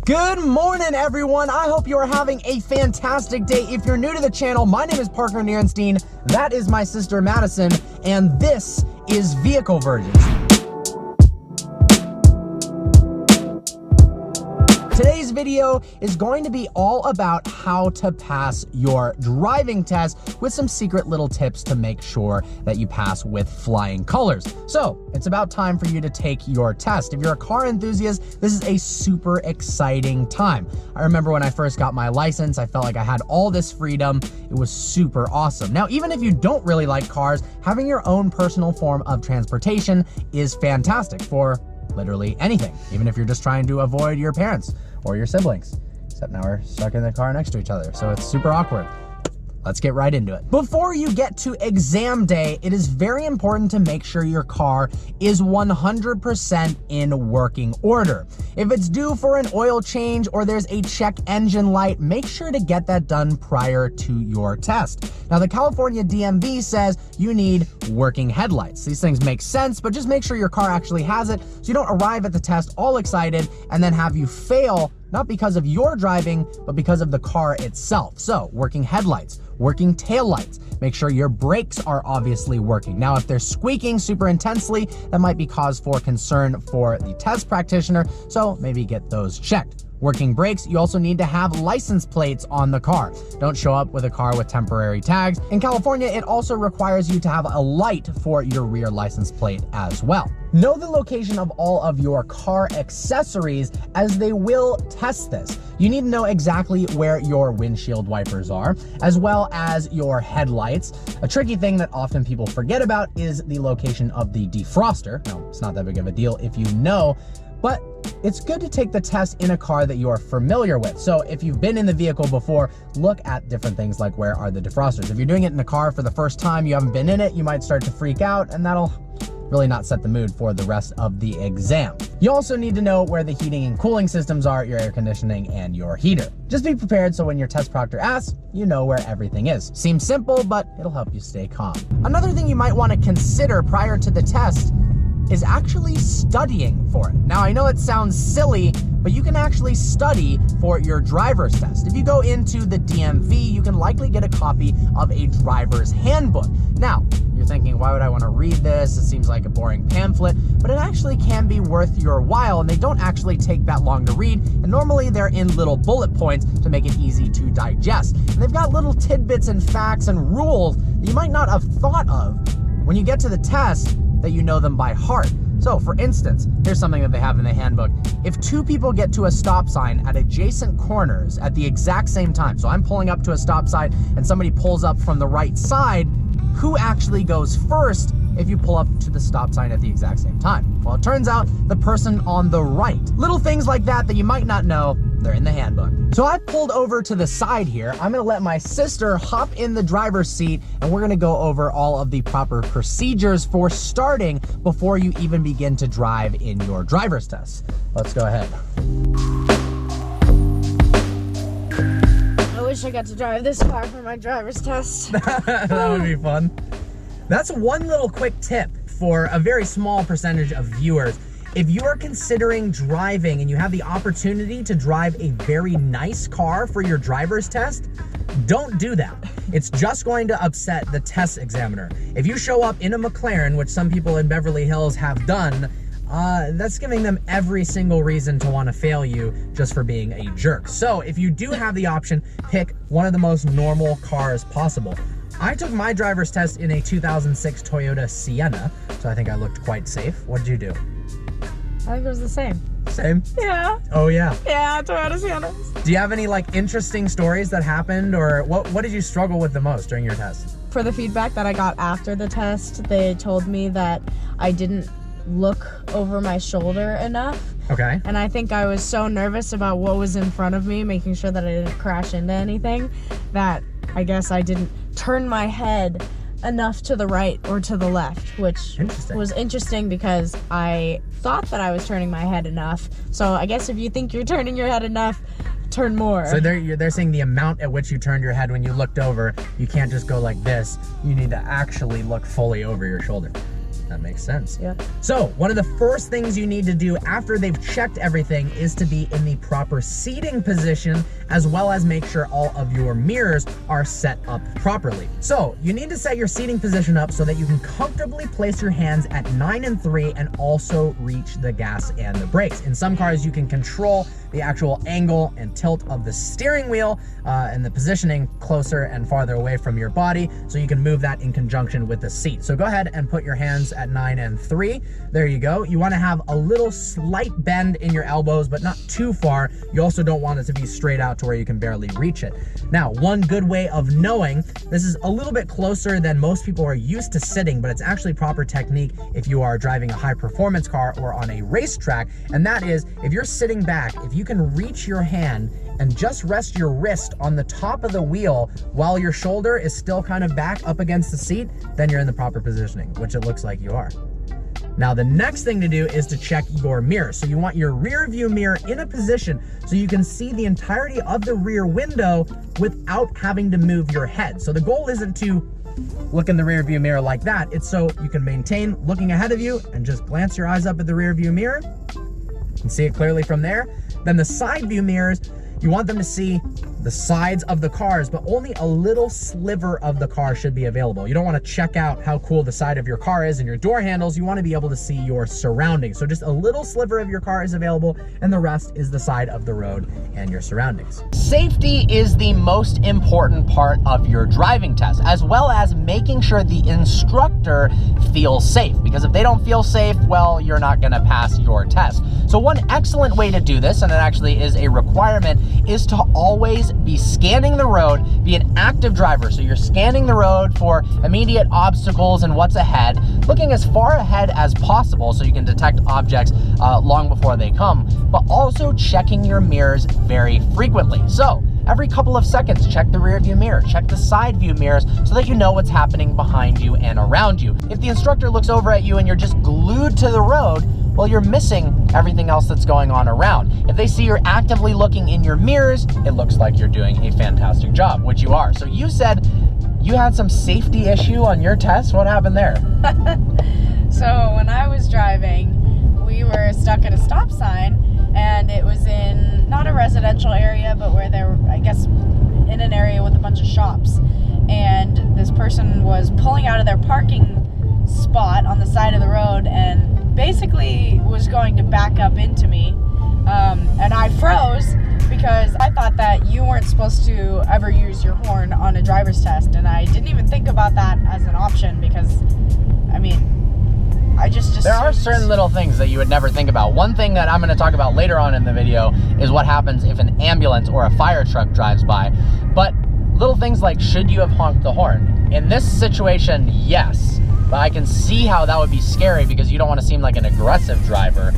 Good morning, everyone. I hope you are having a fantastic day. If you're new to the channel, my name is Parker Nierenstein. That is my sister Madison, and this is Vehicle Virgins. Today's video is going to be all about how to pass your driving test with some secret little tips to make sure that you pass with flying colors. So it's about time for you to take your test. If you're a car enthusiast, this is a super exciting time. I remember when I first got my license, I felt like I had all this freedom. It was super awesome. Now, even if you don't really like cars, having your own personal form of transportation is fantastic for literally anything, even if you're just trying to avoid your parents or your siblings. Except now we're stuck in the car next to each other, so it's super awkward. Let's get right into it. Before you get to exam day, it is very important to make sure your car is 100% in working order. If it's due for an oil change or there's a check engine light, make sure to get that done prior to your test. Now, the California DMV says you need working headlights. These things make sense, but just make sure your car actually has it so you don't arrive at the test all excited and then have you fail, not because of your driving, but because of the car itself. So, working headlights, working taillights. Make sure your brakes are obviously working. Now, if they're squeaking super intensely, that might be cause for concern for the test practitioner, so maybe get those checked. Working brakes, you also need to have license plates on the car. Don't show up with a car with temporary tags. In California, it also requires you to have a light for your rear license plate as well. Know the location of all of your car accessories, as they will test this. You need to know exactly where your windshield wipers are, as well as your headlights. A tricky thing that often people forget about is the location of the defroster. Now, it's not that big of a deal if you know, but it's good to take the test in a car that you are familiar with. So if you've been in the vehicle before, look at different things like where are the defrosters. If you're doing it in a car for the first time, you haven't been in it, you might start to freak out, and that'll really not set the mood for the rest of the exam. You also need to know where the heating and cooling systems are, your air conditioning, and your heater. Just be prepared so when your test proctor asks, you know where everything is. Seems simple, but it'll help you stay calm. Another thing you might want to consider prior to the test is actually studying for it. Now, I know it sounds silly, but you can actually study for your driver's test. If you go into the DMV, you can likely get a copy of a driver's handbook. Now, you're thinking, why would I want to read this? It seems like a boring pamphlet, but it actually can be worth your while, and they don't actually take that long to read, and normally they're in little bullet points to make it easy to digest. And they've got little tidbits and facts and rules that you might not have thought of when you get to the test, that you know them by heart. So for instance, here's something that they have in the handbook. If two people get to a stop sign at adjacent corners at the exact same time, so I'm pulling up to a stop sign and somebody pulls up from the right side, who actually goes first if you pull up to the stop sign at the exact same time? Well, it turns out the person on the right. Little things like that you might not know, they're in the handbook. So I pulled over to the side here. I'm gonna let my sister hop in the driver's seat, and we're gonna go over all of the proper procedures for starting before you even begin to drive in your driver's test. Let's go ahead. I wish I got to drive this car for my driver's test. That would be fun. That's one little quick tip for a very small percentage of viewers. If you are considering driving and you have the opportunity to drive a very nice car for your driver's test, don't do that. It's just going to upset the test examiner. If you show up in a McLaren, which some people in Beverly Hills have done, that's giving them every single reason to want to fail you just for being a jerk. So if you do have the option, pick one of the most normal cars possible. I took my driver's test in a 2006 Toyota Sienna, so I think I looked quite safe. What did you do? I think it was the same. Same? Yeah. Oh yeah. Yeah, Toyota Siennas. Do you have any like interesting stories that happened, or what did you struggle with the most during your test? For the feedback that I got after the test, they told me that I didn't look over my shoulder enough. Okay. And I think I was so nervous about what was in front of me, making sure that I didn't crash into anything, that I guess I didn't turn my head enough to the right or to the left, which was interesting because I thought that I was turning my head enough. So I guess if you think you're turning your head enough, turn more. So they're saying the amount at which you turned your head when you looked over, you can't just go like this. You need to actually look fully over your shoulder. That makes sense. Yeah. So one of the first things you need to do after they've checked everything is to be in the proper seating position, as well as make sure all of your mirrors are set up properly. So you need to set your seating position up so that you can comfortably place your hands at 9 and 3 and also reach the gas and the brakes. In some cars, you can control the actual angle and tilt of the steering wheel and the positioning closer and farther away from your body, so you can move that in conjunction with the seat. So go ahead and put your hands at 9 and 3. There you go. You want to have a little slight bend in your elbows, but not too far. You also don't want it to be straight out to where you can barely reach it. Now, one good way of knowing, this is a little bit closer than most people are used to sitting, but it's actually proper technique if you are driving a high performance car or on a racetrack, and that is if you're sitting back, if you can reach your hand and just rest your wrist on the top of the wheel while your shoulder is still kind of back up against the seat, then you're in the proper positioning, which it looks like you are. Now, the next thing to do is to check your mirror. So you want your rear view mirror in a position so you can see the entirety of the rear window without having to move your head. So the goal isn't to look in the rear view mirror like that. It's so you can maintain looking ahead of you and just glance your eyes up at the rear view mirror and see it clearly from there. Then the side view mirrors, you want them to see the sides of the cars, but only a little sliver of the car should be available. You don't want to check out how cool the side of your car is and your door handles. You want to be able to see your surroundings. So just a little sliver of your car is available, and the rest is the side of the road and your surroundings. Safety is the most important part of your driving test, as well as making sure the instructor feels safe, because if they don't feel safe, well, you're not going to pass your test. So one excellent way to do this, and it actually is a requirement, is to always be scanning the road, be an active driver. So you're scanning the road for immediate obstacles and what's ahead, looking as far ahead as possible so you can detect objects long before they come, but also checking your mirrors very frequently. So every couple of seconds, check the rear view mirror, check the side view mirrors so that you know what's happening behind you and around you. If the instructor looks over at you and you're just glued to the road, well, you're missing everything else that's going on around. If they see you're actively looking in your mirrors, it looks like you're doing a fantastic job, which you are. So you said you had some safety issue on your test. What happened there? So when I was driving, we were stuck at a stop sign, and it was in not a residential area, but where there were, I guess, in an area with a bunch of shops. And this person was pulling out of their parking spot on the side of the road and basically was going to back up into me, and I froze because I thought that you weren't supposed to ever use your horn on a driver's test, and I didn't even think about that as an option because, I mean, I just there are certain little things that you would never think about. One thing that I'm going to talk about later on in the video is what happens if an ambulance or a fire truck drives by. But little things like, should you have honked the horn? In this situation, yes. But I can see how that would be scary because you don't want to seem like an aggressive driver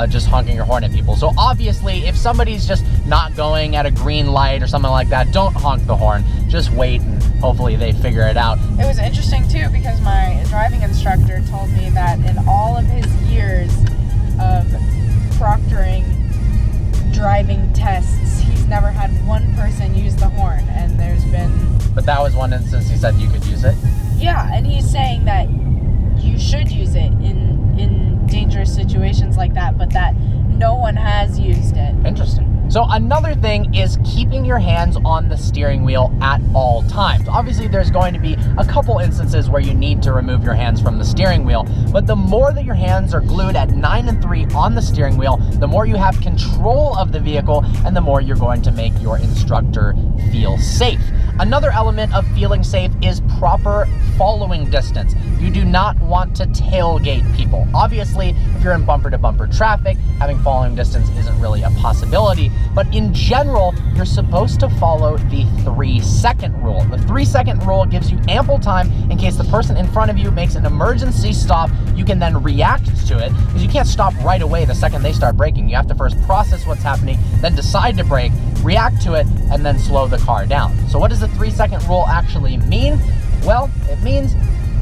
just honking your horn at people. So obviously, if somebody's just not going at a green light or something like that, don't honk the horn. Just wait and hopefully they figure it out. It was interesting too because my driving instructor told me that in all of his years of proctoring driving tests, he's never had one person use the horn, and there's been... But that was one instance he said you could use it? Yeah, and he's saying that you should use it in dangerous situations like that, but that no one has used it. Interesting. So another thing is keeping your hands on the steering wheel at all times. Obviously, there's going to be a couple instances where you need to remove your hands from the steering wheel, but the more that your hands are glued at 9 and 3 on the steering wheel, the more you have control of the vehicle and the more you're going to make your instructor feel safe. Another element of feeling safe is proper following distance. You do not want to tailgate people. Obviously, if you're in bumper-to-bumper traffic, having following distance isn't really a possibility, but in general, you're supposed to follow the 3-second rule. The 3-second rule gives you ample time in case the person in front of you makes an emergency stop. You can then react to it, because you can't stop right away the second they start braking. You have to first process what's happening, then decide to brake, react to it, and then slow the car down. So what does the 3-second rule actually mean? Well, it means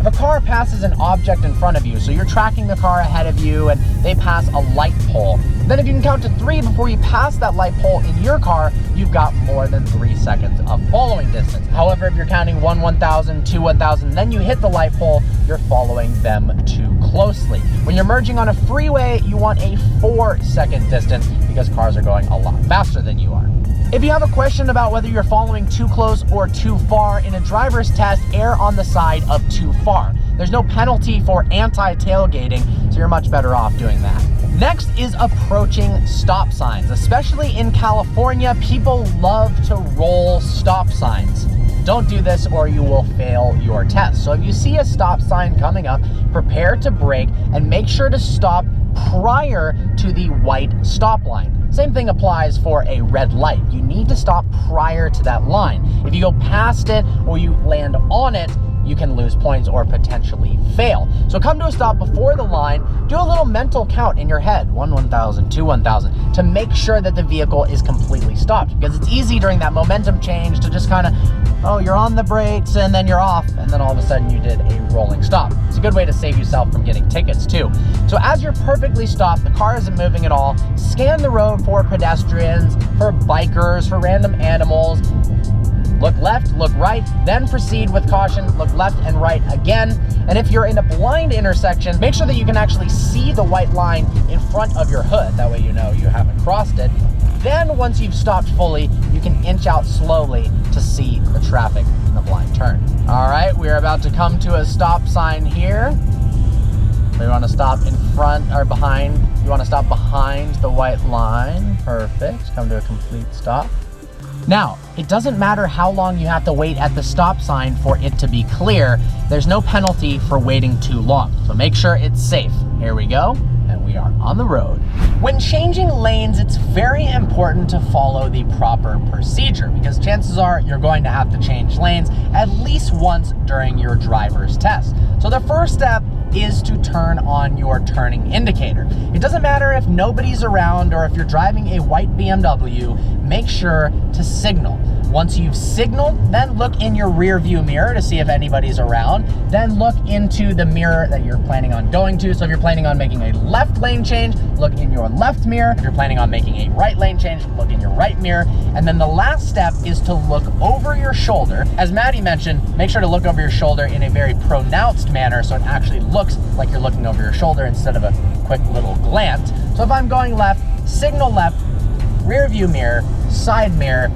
if a car passes an object in front of you, so you're tracking the car ahead of you and they pass a light pole, then if you can count to 3 before you pass that light pole in your car, you've got more than 3 seconds of following distance. However, if you're counting 1, 1,000, 2, 1,000, then you hit the light pole, you're following them too closely. When you're merging on a freeway, you want a 4-second distance because cars are going a lot faster than you are. If you have a question about whether you're following too close or too far in a driver's test, err on the side of too far. There's no penalty for anti-tailgating, so you're much better off doing that. Next is approaching stop signs. Especially in California, people love to roll stop signs. Don't do this or you will fail your test. So if you see a stop sign coming up, prepare to brake and make sure to stop prior to the white stop line. Same thing applies for a red light. You need to stop prior to that line. If you go past it or you land on it, you can lose points or potentially fail. So come to a stop before the line, do a little mental count in your head, 1,000, 2, 1,000, to make sure that the vehicle is completely stopped. Because it's easy during that momentum change to just kind of, oh, you're on the brakes and then you're off, and then all of a sudden you did a rolling stop. It's a good way to save yourself from getting tickets too. So as you're perfectly stopped, the car isn't moving at all, scan the road for pedestrians, for bikers, for random animals. Look left, look right, then proceed with caution, look left and right again. And if you're in a blind intersection, make sure that you can actually see the white line in front of your hood. That way you know you haven't crossed it. Then once you've stopped fully, you can inch out slowly to see the traffic in the blind turn. All right, we're about to come to a stop sign here. We want to stop in front or behind. You want to stop behind the white line. Perfect, come to a complete stop. Now, it doesn't matter how long you have to wait at the stop sign for it to be clear. There's no penalty for waiting too long. So make sure it's safe. Here we go, and we are on the road. When changing lanes, it's very important to follow the proper procedure because chances are you're going to have to change lanes at least once during your driver's test. So the first step is to turn on your turning indicator. It doesn't matter if nobody's around or if you're driving a white BMW, make sure to signal. Once you've signaled, then look in your rear view mirror to see if anybody's around. Then look into the mirror that you're planning on going to. So if you're planning on making a left lane change, look in your left mirror. If you're planning on making a right lane change, look in your right mirror. And then the last step is to look over your shoulder. As Maddie mentioned, make sure to look over your shoulder in a very pronounced manner so it actually looks like you're looking over your shoulder instead of a quick little glance. So if I'm going left, signal left, rear view mirror, side mirror,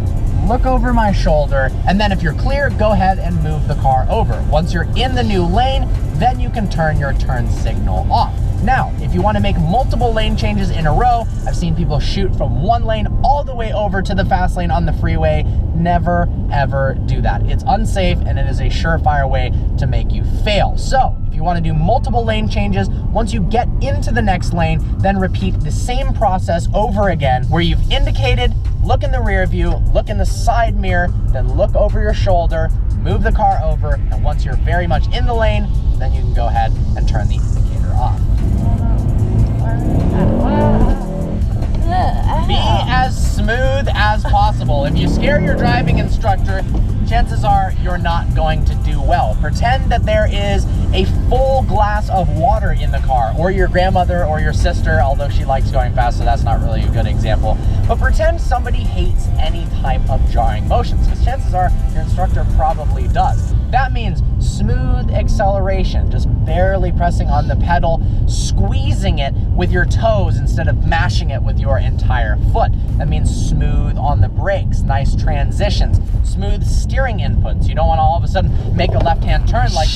look over my shoulder, and then if you're clear, go ahead and move the car over. Once you're in the new lane, then you can turn your turn signal off. Now, if you want to make multiple lane changes in a row, I've seen people shoot from one lane all the way over to the fast lane on the freeway. Never, ever do that. It's unsafe and it is a surefire way to make you fail. So, if you want to do multiple lane changes, once you get into the next lane, then repeat the same process over again where you've indicated, look in the rear view, look in the side mirror, then look over your shoulder, move the car over, and once you're very much in the lane, then you can go ahead and turn the indicator off. Be as smooth as possible. If you scare your driving instructor, chances are you're not going to do well. Pretend that there is a full glass of water in the car, or your grandmother or your sister, although she likes going fast, so that's not really a good example. But pretend somebody hates any type of jarring motions, because chances are your instructor probably does. That means smooth acceleration, just barely pressing on the pedal, squeezing it with your toes instead of mashing it with your entire foot. That means smooth on the brakes, nice transitions, smooth steering inputs. You don't want to all of a sudden make a left-hand turn like...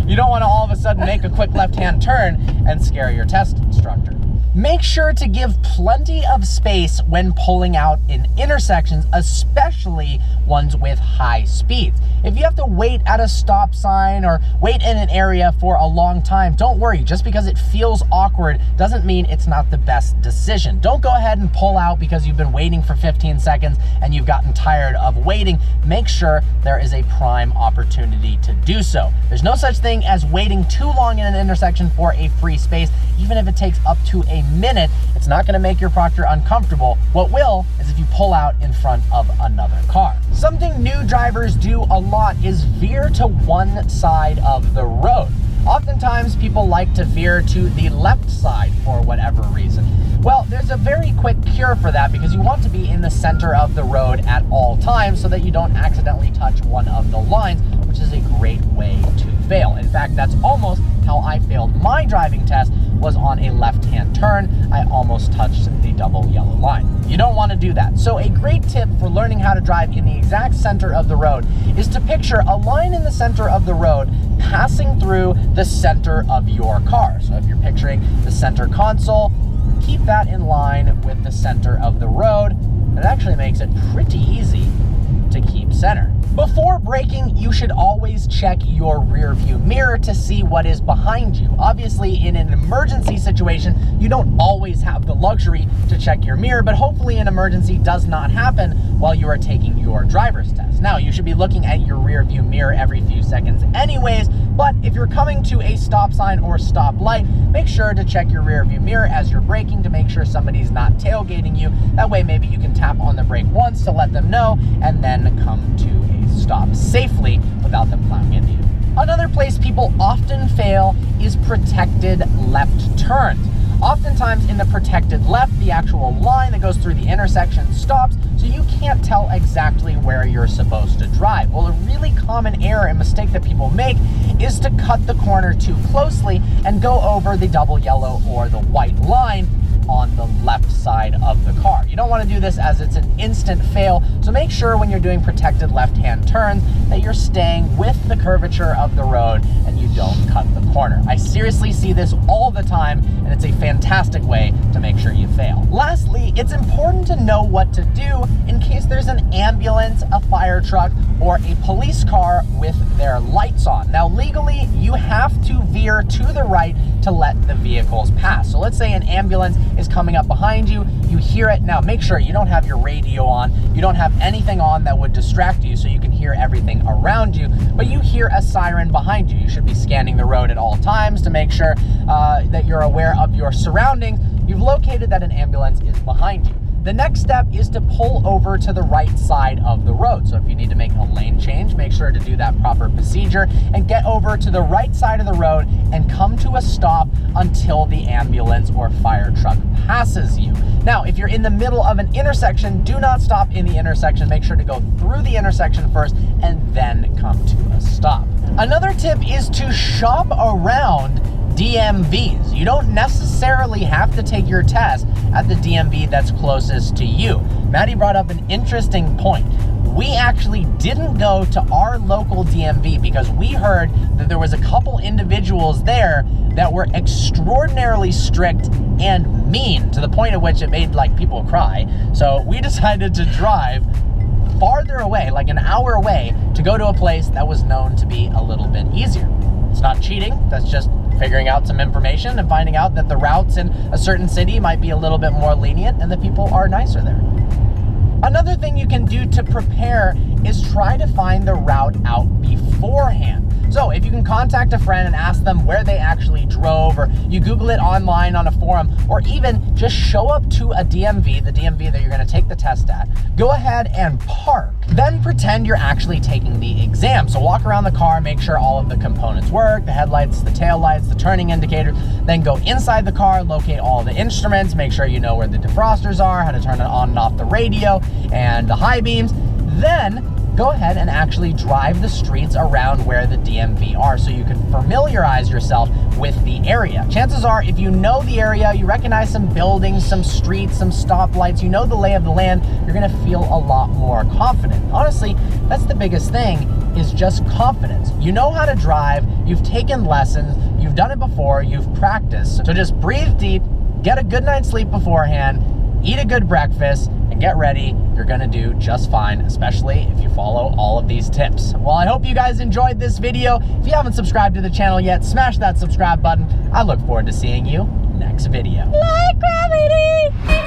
You don't want to all of a sudden make a quick left-hand turn and scare your test instructor. Make sure to give plenty of space when pulling out in intersections, especially ones with high speeds. If you have to wait at a stop sign or wait in an area for a long time, don't worry. Just because it feels awkward doesn't mean it's not the best decision. Don't go ahead and pull out because you've been waiting for 15 seconds and you've gotten tired of waiting. Make sure there is a prime opportunity to do so. There's no such thing as waiting too long in an intersection for a free space. Even if it takes up to a minute, it's not going to make your proctor uncomfortable. What will is if you pull out in front of another car. Something new drivers do a lot is veer to one side of the road. Oftentimes people like to veer to the left side for whatever reason. Well, there's a very quick cure for that because you want to be in the center of the road at all times so that you don't accidentally touch one of the lines which is a great way to fail. In fact, that's almost how I failed my driving test, was on a left-hand turn. I almost touched the double yellow line. You don't want to do that. So a great tip for learning how to drive in the exact center of the road is to picture a line in the center of the road passing through the center of your car. So if you're picturing the center console, keep that in line with the center of the road. It actually makes it pretty easy to keep center. Before braking, you should always check your rear view mirror to see what is behind you. Obviously, in an emergency situation, you don't always have the luxury to check your mirror, but hopefully an emergency does not happen while you are taking your driver's test. Now, you should be looking at your rear view mirror every few seconds anyways, but if you're coming to a stop sign or stop light, make sure to check your rear view mirror as you're braking to make sure somebody's not tailgating you. That way, maybe you can tap on the brake once to let them know and then come to a stop safely without them plowing into you. Another place people often fail is protected left turns. Oftentimes in the protected left, the actual line that goes through the intersection stops, so you can't tell exactly where you're supposed to drive. Well, a really common error and mistake that people make is to cut the corner too closely and go over the double yellow or the white line on the left side of the car. You don't want to do this as it's an instant fail, so make sure when you're doing protected left-hand turns that you're staying with the curvature of the road and you don't cut the corner. I seriously see this all the time, and it's a fantastic way to make sure you fail. Lastly, it's important to know what to do in case there's an ambulance, a fire truck, or a police car with their lights on. Now, legally, you have to veer to the right to let the vehicles pass. So let's say an ambulance is coming up behind you, you hear it. Now, make sure you don't have your radio on, you don't have anything on that would distract you so you can hear everything around you, but you hear a siren behind you. You should be scanning the road at all times to make sure that you're aware of your surroundings. You've located that an ambulance is behind you. The next step is to pull over to the right side of the road. So if you need to make a lane change, make sure to do that proper procedure and get over to the right side of the road and come to a stop until the ambulance or fire truck passes you. Now, if you're in the middle of an intersection, do not stop in the intersection. Make sure to go through the intersection first and then come to a stop. Another tip is to shop around DMVs. You don't necessarily have to take your test at the DMV that's closest to you. Maddie brought up an interesting point. We actually didn't go to our local DMV because we heard that there was a couple individuals there that were extraordinarily strict and mean to the point at which it made like people cry. So we decided to drive farther away, like an hour away, to go to a place that was known to be a little bit easier. It's not cheating, that's just figuring out some information and finding out that the routes in a certain city might be a little bit more lenient and the people are nicer there. Another thing you can do to prepare is try to find the route out beforehand. So if you can contact a friend and ask them where they actually drove, or you Google it online on a forum, or even just show up to a DMV, the DMV that you're going to take the test at, go ahead and park. Then pretend you're actually taking the exam. So walk around the car, make sure all of the components work, the headlights, the taillights, the turning indicator. Then go inside the car, locate all the instruments, make sure you know where the defrosters are, how to turn it on and off the radio, and the high beams. Then go ahead and actually drive the streets around where the DMV are so you can familiarize yourself with the area. Chances are, if you know the area, you recognize some buildings, some streets, some stoplights, you know the lay of the land, you're gonna feel a lot more confident. Honestly, that's the biggest thing, is just confidence. You know how to drive, you've taken lessons, you've done it before, you've practiced. So just breathe deep, get a good night's sleep beforehand, eat a good breakfast, and get ready. You're gonna do just fine, especially if you follow all of these tips. Well, I hope you guys enjoyed this video. If you haven't subscribed to the channel yet, smash that subscribe button. I look forward to seeing you next video. Like gravity!